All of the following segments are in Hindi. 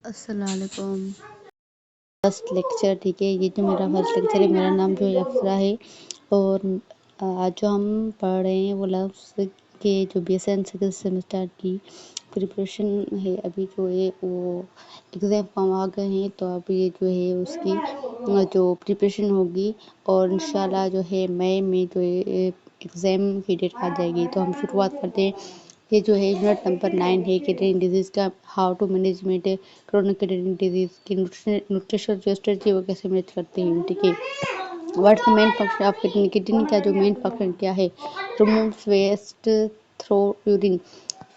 अस्सलामुअलैकुम। फर्स्ट लेक्चर, ठीक है। ये जो मेरा फर्स्ट लेक्चर है, मेरा नाम जो है अफरा है। और आज जो हम पढ़ रहे हैं वो लफ्ज़ के जो BSN सेकंड सेमेस्टर की प्रिपरेशन है। अभी जो है वो एग्ज़ाम फॉर्म आ गए हैं, तो अब ये जो है उसकी जो प्रिपरेशन होगी और इंशाल्लाह जो है मई में जो है एग्ज़ाम की डेट आ जाएगी। तो हम शुरुआत करते हैं। ये जो है यूनिट नंबर 9 है किडनी डिजीज़ का, how to management chronic kidney disease की न्यूट्रिशनल जो स्ट्रेटजी वो कैसे मैनेज करते हैं, ठीक है। What's the main function of kidney, kidney का जो मेन फंक्शन क्या है। Removes waste through urine,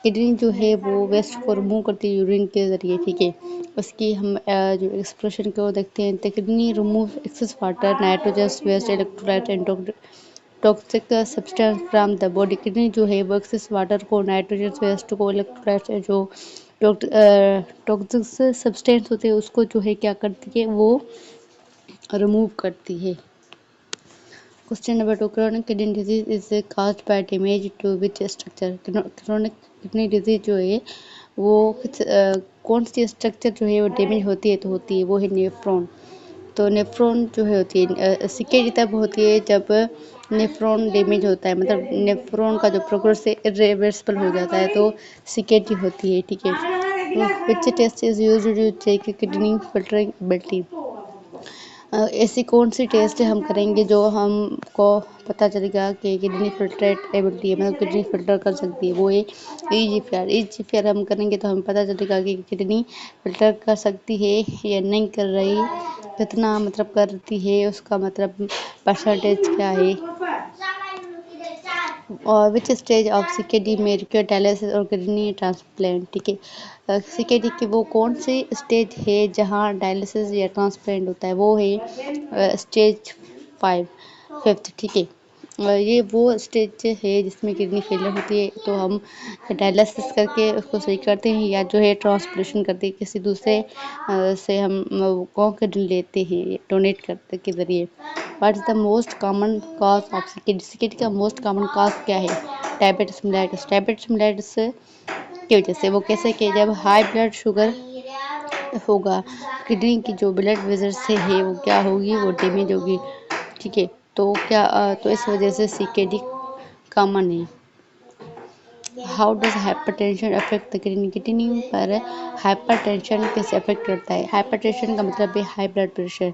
kidney जो है वो वेस्ट को रिमूव करती है यूरिन के ज़रिए, ठीक है। उसकी हम जो एक्सप्रेशन को देखते हैं, तो kidney remove excess water, nitrogen waste, electrolyte and toxic substance from the body. Kidney जो है वो एक्सेस वाटर को, नाइट्रोजन वेस्ट को, इलेक्ट्रोलाइट्स जो टॉक्सिक सब्सटेंस होते हैं उसको जो है क्या करती है, वो रिमूव करती है। Question number 2, chronic kidney disease is caused by damage to which structure. Chronic kidney disease जो है वो कौन सी स्ट्रक्चर जो है वो डैमेज होती है, तो होती है वो है नेफ्रॉन। तो नेफ्रॉन जो है होती है सीकेडी तब होती है जब नेफ्रॉन डैमेज होता है, मतलब नेफ्रॉन का जो प्रोग्रेस है इरिवर्सिबल हो जाता है, तो सीकेडी होती है, ठीक है। Which test is used to check kidney filterability. ऐसी कौन सी टेस्ट हम करेंगे जो हमको पता चलेगा कि किडनी फिल्ट्रेट एबिलिटी है, मतलब किडनी फिल्टर कर सकती है, वो है EGFR हम करेंगे तो हमें पता चलेगा कि किडनी फिल्टर कर सकती है या नहीं कर रही, कितना मतलब करती है, उसका मतलब परसेंटेज क्या है। और विच स्टेज ऑफ सीकेडी में रिक्वायर डायलिसिस और किडनी ट्रांसप्लांट, ठीक है। सीकेडी की वो कौन सी स्टेज है जहाँ डायलिसिस या ट्रांसप्लांट होता है, वो है स्टेज 5, ठीक है। ये वो स्टेज है जिसमें किडनी फेलियर होती है, तो हम डायलिसिस करके उसको सही करते हैं या जो है ट्रांसप्लांटेशन करते हैं, किसी दूसरे से हम को किडनी लेते हैं डोनेट करते के ज़रिए। What is the most common cause of CKD, CKD का मोस्ट कॉमन कॉज क्या है। डायबिटीज मिलाइटिस, डायबिटीज मिलाइटिस की वजह से, वो कैसे कि जब हाई ब्लड शुगर होगा, किडनी की जो ब्लड वेजल से है वो क्या होगी, वो डैमेज होगी, ठीक है। तो क्या तो इस वजह से सीकेडी कॉमन है। How does hypertension affect the kidney, kidney पर हाइपरटेंशन कैसे अफेक्ट करता है। हाइपरटेंशन का मतलब है high blood pressure.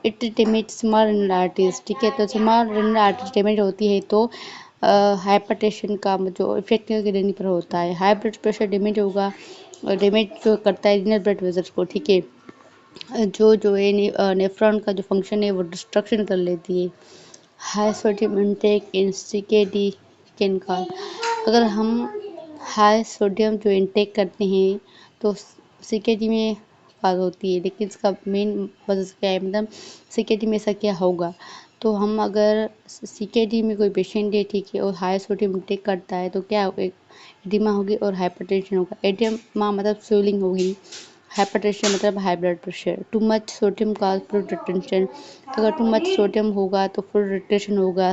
It damage small renal arteries, ठीक है। तो स्मॉल रेनल आर्टरीज डैमेज होती है तो हाइपरटेंशन का जो इफेक्ट किडनी पर होता है। हाई ब्लड प्रेशर डैमेज होगा, डैमेज जो करता है रीनल ब्लड वेसल्स को, ठीक है। जो है नेफ्रॉन का जो फंक्शन है वो डिस्ट्रक्शन कर लेती है। High sodium intake in CKD can cause, अगर हम हाई सोडियम जो इंटेक करते हैं तो सीकेडी में कॉज होती है, लेकिन इसका मेन वजह क्या है, मतलब सीकेडी में ऐसा क्या होगा। तो हम अगर सीकेडी में कोई पेशेंट है, ठीक है, और हाई सोडियम इंटेक करता है तो क्या होगा, एडिमा होगी और हाइपरटेंशन होगा। एडिमा मतलब स्वेलिंग होगी, हाइपरटेंशन मतलब high blood pressure. Too much sodium causes fluid retention, अगर टू मच सोडियम होगा तो फ्लूइड रिटेंशन होगा,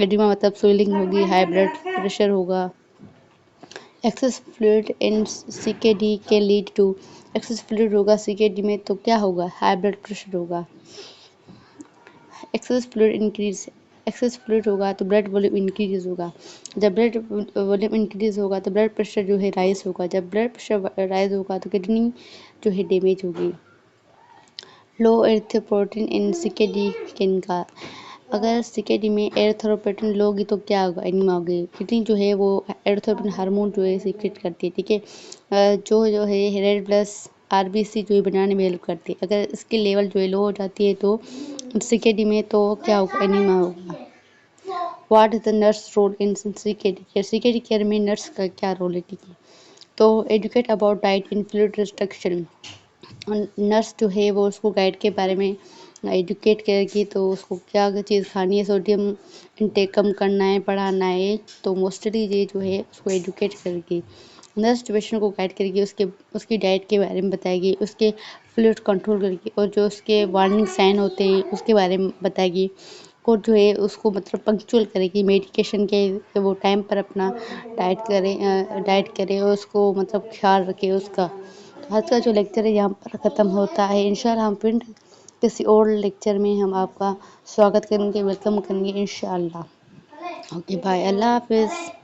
एडिमा मतलब स्वेलिंग होगी, हाई ब्लड प्रेशर होगा। एक्सेस फ्लूइड इन सीकेडी के लीड टू, एक्सेस फ्लूइड होगा सीकेडी में तो क्या होगा, हाई ब्लड प्रेशर होगा। Excess fluid increase, excess fluid होगा तो ब्लड वॉल्यूम इंक्रीज होगा, जब ब्लड वॉल्यूम इंक्रीज होगा तो ब्लड प्रेशर जो है राइज होगा, जब ब्लड प्रेशर राइज होगा तो किडनी जो है डैमेज होगी। लो एरिथ्रोपोइटिन इन सीकेडी कैन का, अगर सीकेडी में एरिथ्रोपोइटिन लो होगी तो क्या होगा, एनीमिया होगी। किडनी जो है वो एरिथ्रोपोइटिन हार्मोन जो है सीक्रेट करती है, ठीक है। जो है रेड ब्लड RBC जो है बनाने में हेल्प करती है, अगर इसकी लेवल जो है लो हो जाती है तो सीकेडी में तो क्या होगा, एनीमिया होगा। What is the nurse role in CKD care, CKD care में नर्स का क्या रोल है, ठीक है। तो educate about diet in fluid restriction, nurse जो है वो उसको गाइड के बारे में एजुकेट करेगी, तो उसको क्या चीज़ खानी है, सोडियम इंटेक कम करना है, बढ़ाना है, तो मोस्टली ये जो है उसको एजुकेट करेगी। नर्स पेशेंट को गाइड करेगी, उसकी डाइट के बारे में बताएगी, उसके फ्लूइड कंट्रोल करेगी, और जो उसके वार्निंग साइन होते हैं उसके बारे में बताएगी। को जो है उसको मतलब पंक्चुअल करे कि मेडिकेशन के वो टाइम पर अपना डाइट करे और उसको मतलब ख्याल रखे उसका। तो आज का जो लेक्चर है यहाँ पर ख़त्म होता है। इंशाल्लाह हम फिर किसी और लेक्चर में हम आपका स्वागत करेंगे, वेलकम करेंगे इंशाल्लाह। ओके बाय, अल्लाह हाफिज़।